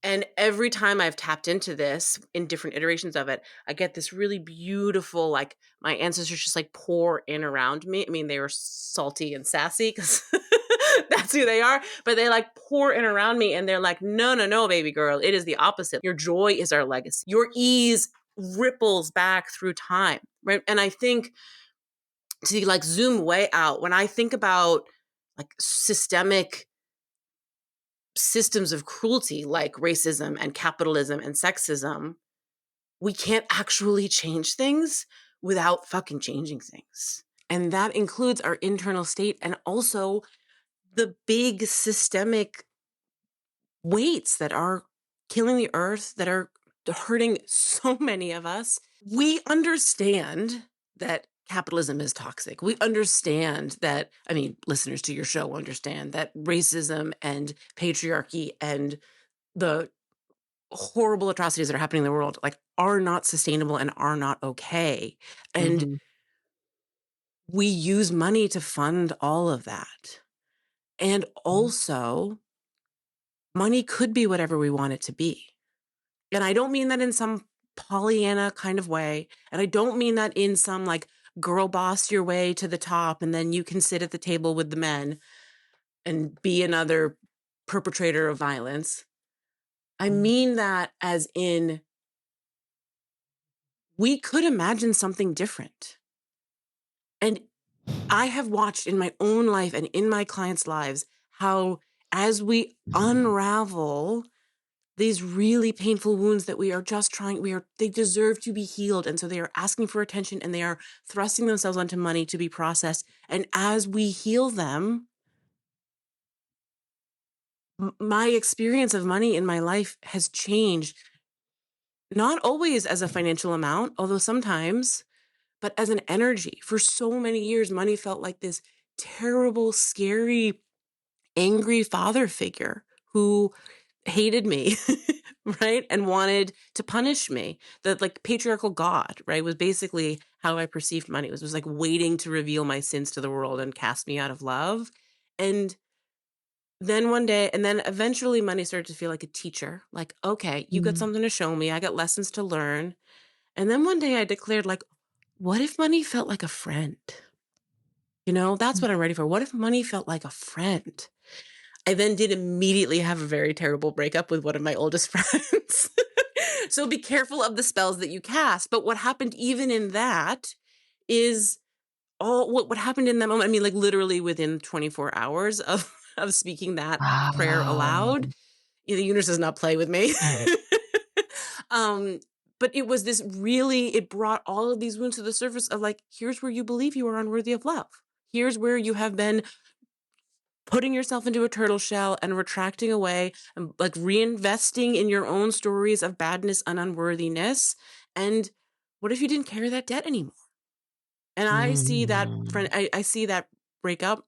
And every time I've tapped into this in different iterations of it, I get this really beautiful, like my ancestors just like pour in around me. I mean, they were salty and sassy because that's who they are, but they like pour in around me and they're like, no, no, no, baby girl. It is the opposite. Your joy is our legacy. Your ease ripples back through time. Right. And I think to like zoom way out, when I think about like systemic systems of cruelty like racism and capitalism and sexism, we can't actually change things without fucking changing things. And that includes our internal state and also the big systemic weights that are killing the earth, that are hurting so many of us. We understand that capitalism is toxic. We understand that, I mean, listeners to your show understand that racism and patriarchy and the horrible atrocities that are happening in the world like are not sustainable and are not okay. And Mm-hmm. we use money to fund all of that. And also, money could be whatever we want it to be. And I don't mean that in some Pollyanna kind of way. And I don't mean that in some like girl boss your way to the top and then you can sit at the table with the men and be another perpetrator of violence. I mean that as in we could imagine something different. And I have watched in my own life and in my clients' lives how as we unravel these really painful wounds that we are just trying, they deserve to be healed. And so they are asking for attention and they are thrusting themselves onto money to be processed. And as we heal them, my experience of money in my life has changed, not always as a financial amount, although sometimes, but as an energy. For so many years, money felt like this terrible, scary, angry father figure who hated me, right? And wanted to punish me. The like patriarchal God, right? Was basically how I perceived money. It was like waiting to reveal my sins to the world and cast me out of love. And then one day, and then eventually money started to feel like a teacher. Like, okay, you got something to show me. I got lessons to learn. And then one day I declared like, what if money felt like a friend? You know, that's what I'm ready for. What if money felt like a friend? I then did immediately have a very terrible breakup with one of my oldest friends. So be careful of the spells that you cast. But what happened even in that is all what happened in that moment. I mean, like literally within 24 hours of speaking that prayer Wow. aloud, the universe does not play with me. um, but it was this really, it brought all of these wounds to the surface of like, here's where you believe you are unworthy of love. Here's where you have been putting yourself into a turtle shell and retracting away and like reinvesting in your own stories of badness and unworthiness. And what if you didn't carry that debt anymore? And I see that friend, Mm. I see that breakup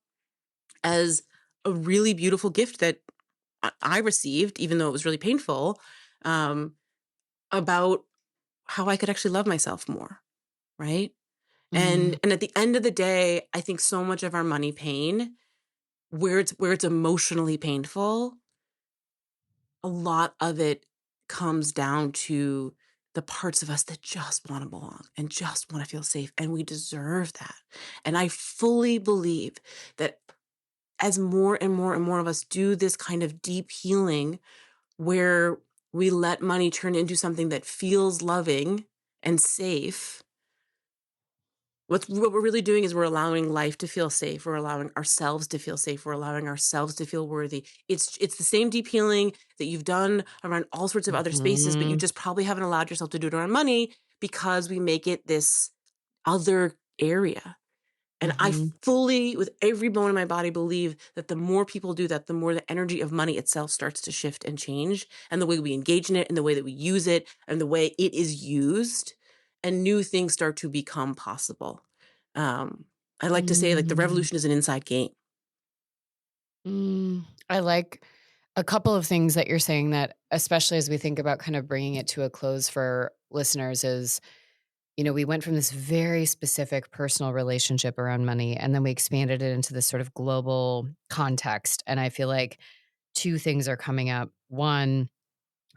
as a really beautiful gift that I received, even though it was really painful, um, about how I could actually love myself more, right? Mm. And at the end of the day, I think so much of our money pain, where it's emotionally painful, a lot of it comes down to the parts of us that just want to belong and just want to feel safe, and we deserve that. And I fully believe that as more and more and more of us do this kind of deep healing where we let money turn into something that feels loving and safe, what we're really doing is we're allowing life to feel safe. We're allowing ourselves to feel safe. We're allowing ourselves to feel worthy. It's the same deep healing that you've done around all sorts of other spaces, but you Mhm. just probably haven't allowed yourself to do it around money because we make it this other area. And I Mhm. fully, with every bone in my body, believe that the more people do that, the more the energy of money itself starts to shift and change, and the way we engage in it, and the way that we use it, and the way it is used, and new things start to become possible. Um, I like to say, like, the Mm. revolution is an inside game. I like a couple of things that you're saying that, especially as we think about kind of bringing it to a close for listeners, is, we went from this very specific personal relationship around money, and then we expanded it into this sort of global context. And I feel like two things are coming up. One,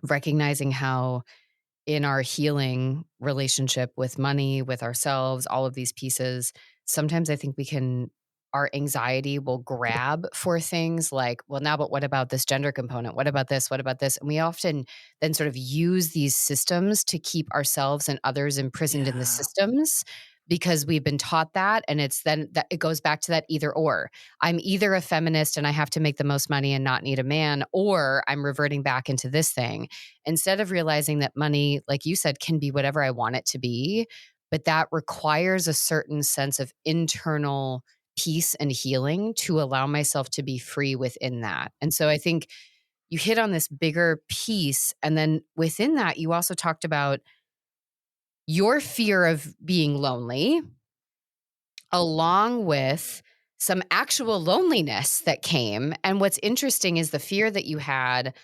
recognizing how in our healing relationship with money, with ourselves, all of these pieces, sometimes I think our anxiety will grab for things like, well, now, but what about this gender component? What about this? What about this? And we often then sort of use these systems to keep ourselves and others imprisoned in the Yeah. systems because we've been taught that. And it's then that it goes back to that either or. I'm either a feminist and I have to make the most money and not need a man, or I'm reverting back into this thing instead of realizing that money, like you said, can be whatever I want it to be, but that requires a certain sense of internal peace and healing to allow myself to be free within that. And so I think you hit on this bigger piece. And then within that, you also talked about your fear of being lonely, along with some actual loneliness that came. And what's interesting is the fear that you had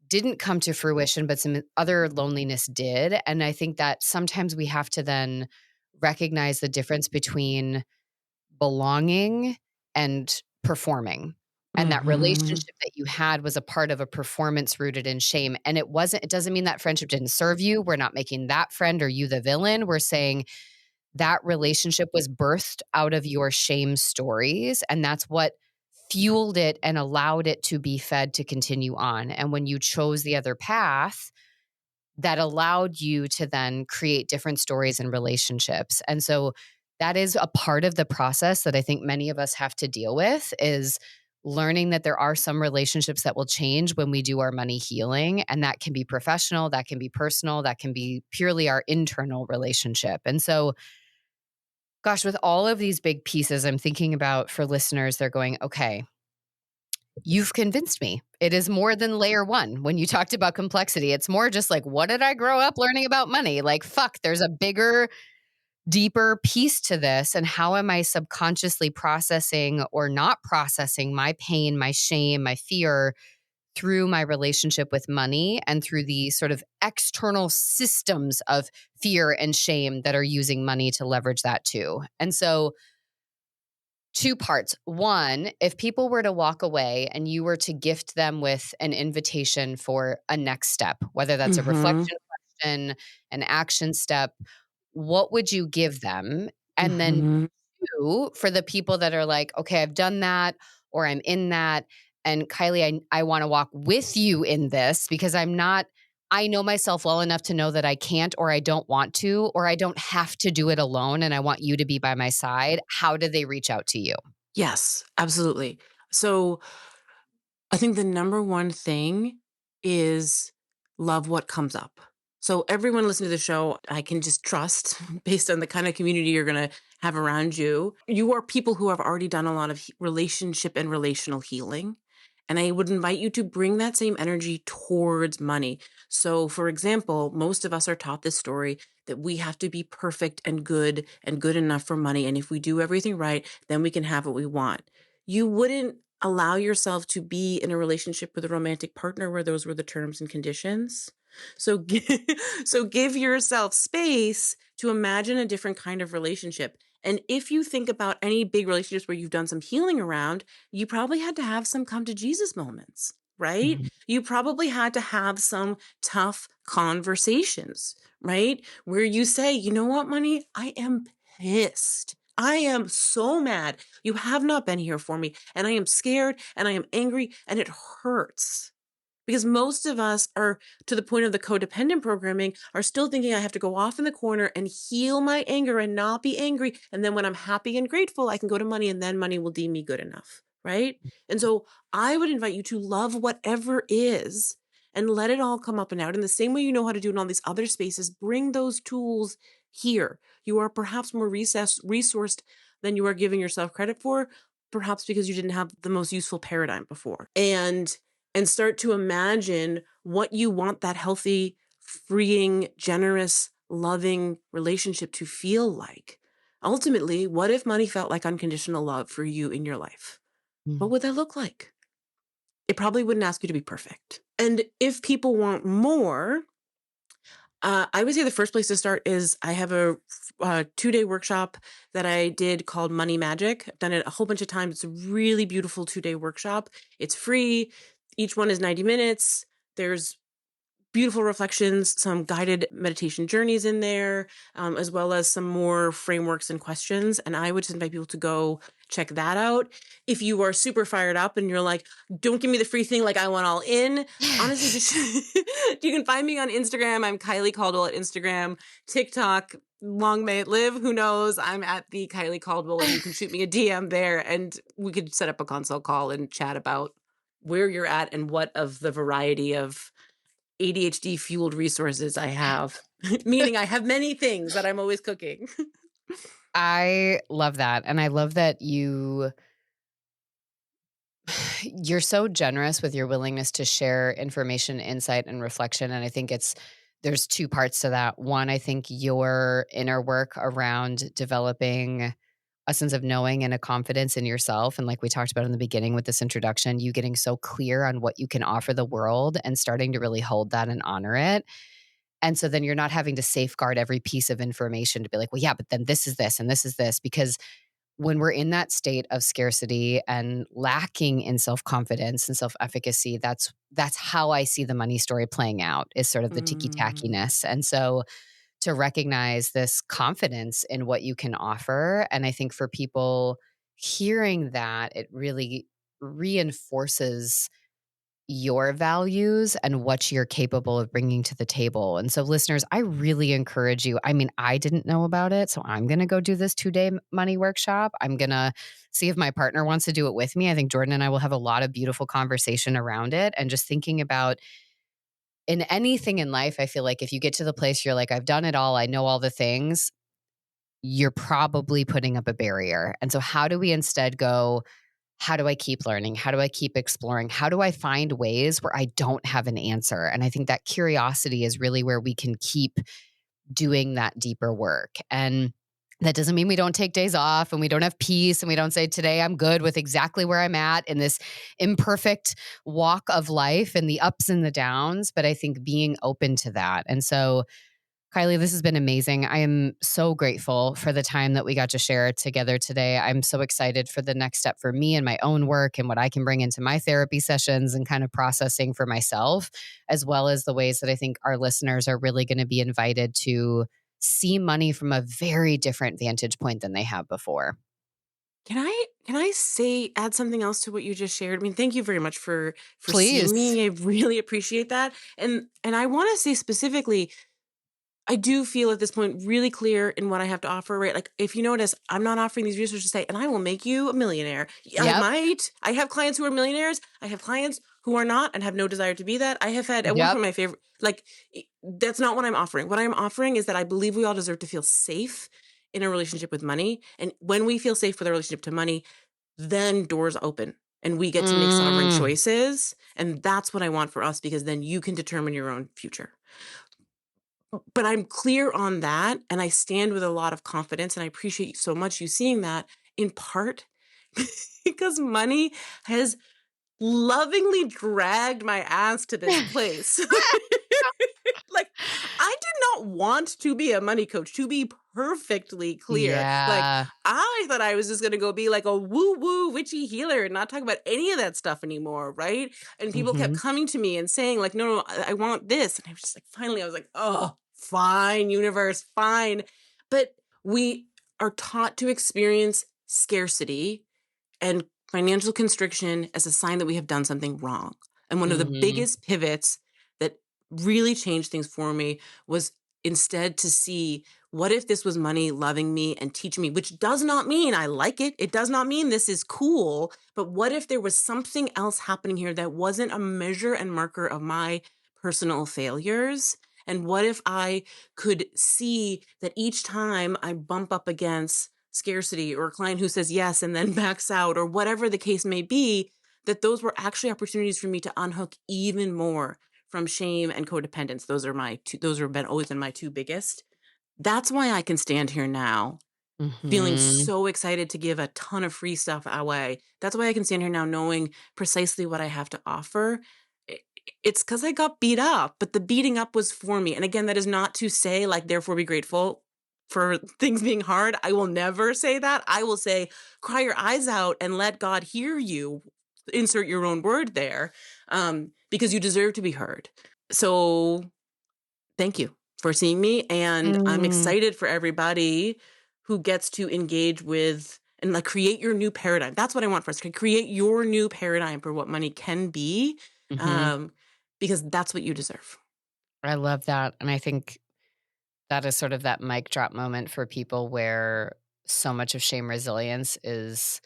didn't come to fruition, but some other loneliness did. And I think that sometimes we have to then recognize the difference between belonging and performing. And that Mhm. relationship that you had was a part of a performance rooted in shame. And it doesn't mean that friendship didn't serve you. We're not making that friend or you the villain. We're saying that relationship was birthed out of your shame stories. And that's what fueled it and allowed it to be fed to continue on. And when you chose the other path, that allowed you to then create different stories and relationships. And so that is a part of the process that I think many of us have to deal with is learning that there are some relationships that will change when we do our money healing. And that can be professional, that can be personal, that can be purely our internal relationship. And so, gosh, with all of these big pieces, I'm thinking about for listeners, they're going, okay, you've convinced me. It is more than layer one. When you talked about complexity, it's more just like, what did I grow up learning about money? Like, fuck, there's a bigger, deeper piece to this. And how am I subconsciously processing or not processing my pain, my shame, my fear through my relationship with money and through the sort of external systems of fear and shame that are using money to leverage that too? And so, two parts. One, if people were to walk away and you were to gift them with an invitation for a next step, whether that's a Mhm. reflection question, an action step, what would you give them? And then Mhm. two, for the people that are like, okay, I've done that or I'm in that. And Kyley, I want to walk with you in this because I know myself well enough to know that I can't or I don't want to or I don't have to do it alone. And I want you to be by my side. How do they reach out to you? Yes, absolutely. So I think the number one thing is love what comes up. So everyone listening to the show, I can just trust based on the kind of community you're going to have around you. You are people who have already done a lot of relationship and relational healing. And I would invite you to bring that same energy towards money. So, for example, most of us are taught this story that we have to be perfect and good enough for money. And if we do everything right, then we can have what we want. You wouldn't allow yourself to be in a relationship with a romantic partner where those were the terms and conditions. So, so give yourself space to imagine a different kind of relationship. And if you think about any big relationships where you've done some healing around, you probably had to have some come to Jesus moments, right? Mhm. You probably had to have some tough conversations, right? Where you say, you know what, money? I am pissed. I am so mad. You have not been here for me. And I am scared and I am angry and it hurts. Because most of us are to the point of the codependent programming are still thinking I have to go off in the corner and heal my anger and not be angry. And then when I'm happy and grateful, I can go to money and then money will deem me good enough. Right. And so I would invite you to love whatever is and let it all come up and out in the same way you know how to do in all these other spaces. Bring those tools here. You are perhaps more resourced than you are giving yourself credit for, perhaps because you didn't have the most useful paradigm before. And start to imagine what you want that healthy, freeing, generous, loving relationship to feel like. Ultimately, what if money felt like unconditional love for you in your life? What would that look like? It probably wouldn't ask you to be perfect. And if people want more, I would say the first place to start is I have a 2-day workshop that I did called Money Magic. I've done it a whole bunch of times. It's a really beautiful 2-day workshop. It's free. Each one is 90 minutes. There's beautiful reflections, some guided meditation journeys in there, as well as some more frameworks and questions. And I would just invite people to go check that out. If you are super fired up and you're like, don't give me the free thing, like I want all in, honestly, just you can find me on Instagram. I'm Kyley Caldwell at Instagram, TikTok. Long may it live. Who knows? I'm at the Kyley Caldwell, and you can shoot me a DM there, and we could set up a consult call and chat about where you're at and what of the variety of ADHD fueled resources I have, meaning I have many things that I'm always cooking. I love that. And I love that you're so generous with your willingness to share information, insight, and reflection. And I think there's two parts to that. One, I think your inner work around developing a sense of knowing and a confidence in yourself. And like we talked about in the beginning with this introduction, you getting so clear on what you can offer the world and starting to really hold that and honor it. And so then you're not having to safeguard every piece of information to be like, well, yeah, but then this is this and this is this. Because when we're in that state of scarcity and lacking in self-confidence and self-efficacy, that's how I see the money story playing out, is sort of the ticky-tackiness. And so to recognize this confidence in what you can offer. And I think for people hearing that, it really reinforces your values and what you're capable of bringing to the table. And so listeners, I really encourage you. I mean, I didn't know about it, so I'm going to go do this 2-day money workshop. I'm going to see if my partner wants to do it with me. I think Jordan and I will have a lot of beautiful conversation around it, and just thinking about in anything in life, I feel like if you get to the place you're like, I've done it all, I know all the things, you're probably putting up a barrier. And so how do we instead go, how do I keep learning? How do I keep exploring? How do I find ways where I don't have an answer? And I think that curiosity is really where we can keep doing that deeper work. And that doesn't mean we don't take days off and we don't have peace and we don't say, today I'm good with exactly where I'm at in this imperfect walk of life and the ups and the downs. But I think being open to that. And so Kyley, this has been amazing. I am so grateful for the time that we got to share together today. I'm so excited for the next step for me and my own work and what I can bring into my therapy sessions and kind of processing for myself, as well as the ways that I think our listeners are really going to be invited to see money from a very different vantage point than they have before. Can I say add something else to what you just shared? I mean, thank you very much for seeing Please. me. I really appreciate that. And I want to say specifically, I do feel at this point really clear in what I have to offer, right? Like if you notice, I'm not offering these resources to say, and I will make you a millionaire. I Yep. might. I have clients who are millionaires. I have clients who are not and have no desire to be that. I have had, at one point, my favorite, like, that's not what I'm offering. What I'm offering is that I believe we all deserve to feel safe in a relationship with money. And when we feel safe with our relationship to money, then doors open and we get to make sovereign choices. And that's what I want for us, because then you can determine your own future. But I'm clear on that, and I stand with a lot of confidence, and I appreciate so much you seeing that, in part because money has lovingly dragged my ass to this place. Like, I did not want to be a money coach, to be perfectly clear. Like, I thought I was just going to go be like a woo-woo witchy healer and not talk about any of that stuff anymore, right? And people kept coming to me and saying like, no, I want this. And I was just like, finally, I was like, oh, fine, universe, fine. But we are taught to experience scarcity and financial constriction as a sign that we have done something wrong. And one of the biggest pivots that really changed things for me was instead to see, what if this was money loving me and teaching me, which does not mean I like it. It does not mean this is cool. But what if there was something else happening here that wasn't a measure and marker of my personal failures? And what if I could see that each time I bump up against scarcity or a client who says yes and then backs out, or whatever the case may be, that those were actually opportunities for me to unhook even more from shame and codependence. Those are my two, those have always been my two biggest. That's why I can stand here now feeling so excited to give a ton of free stuff away. That's why I can stand here now knowing precisely what I have to offer. It's because I got beat up, but the beating up was for me. And again, that is not to say like, therefore be grateful for things being hard. I will never say that. I will say, cry your eyes out and let God hear you. Insert your own word there, because you deserve to be heard. So thank you for seeing me. And I'm excited for everybody who gets to engage with and like create your new paradigm. That's what I want for us, to create your new paradigm for what money can be, because that's what you deserve. I love that. And I think that is sort of that mic drop moment for people where so much of shame resilience is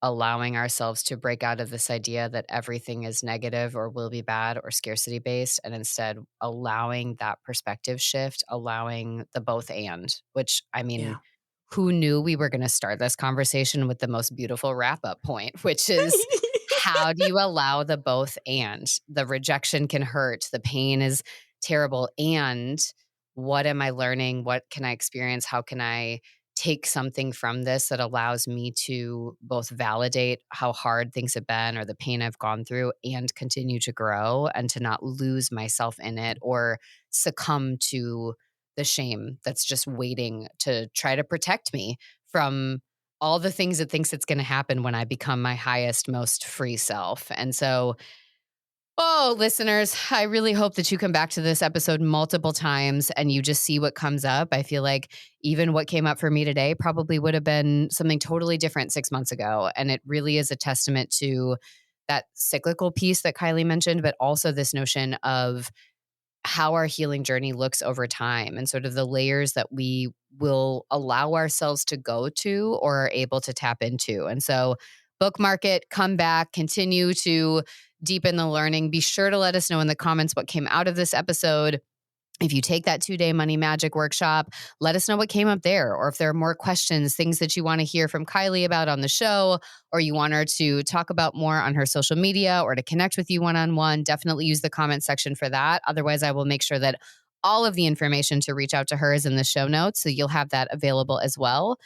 allowing ourselves to break out of this idea that everything is negative or will be bad or scarcity based, and instead allowing that perspective shift, allowing the both and, which I mean, who knew we were going to start this conversation with the most beautiful wrap up point, which is how do you allow the both and? The rejection can hurt, the pain is terrible, and what am I learning? What can I experience? How can I take something from this that allows me to both validate how hard things have been or the pain I've gone through and continue to grow and to not lose myself in it or succumb to the shame that's just waiting to try to protect me from all the things it thinks it's going to happen when I become my highest, most free self. And so, oh, listeners, I really hope that you come back to this episode multiple times and you just see what comes up. I feel like even what came up for me today probably would have been something totally different 6 months ago. And it really is a testament to that cyclical piece that Kyley mentioned, but also this notion of how our healing journey looks over time and sort of the layers that we will allow ourselves to go to or are able to tap into. And so bookmark it, come back, continue to deepen the learning. Be sure to let us know in the comments what came out of this episode. If you take that 2-day money magic workshop, let us know what came up there, or if there are more questions, things that you want to hear from Kyley about on the show, or you want her to talk about more on her social media or to connect with you one-on-one, definitely use the comment section for that. Otherwise, I will make sure that all of the information to reach out to her is in the show notes, so you'll have that available as well.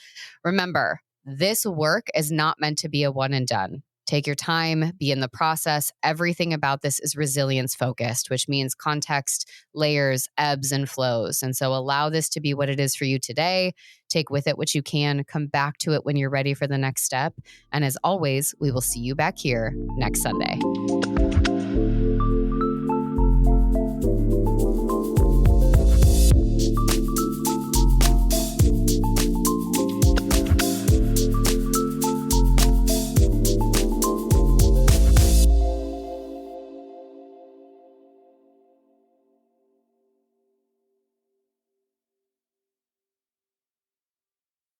Remember, this work is not meant to be a one and done. Take your time, be in the process. Everything about this is resilience focused, which means context, layers, ebbs and flows. And so allow this to be what it is for you today. Take with it what you can. Come back to it when you're ready for the next step. And as always, we will see you back here next Sunday.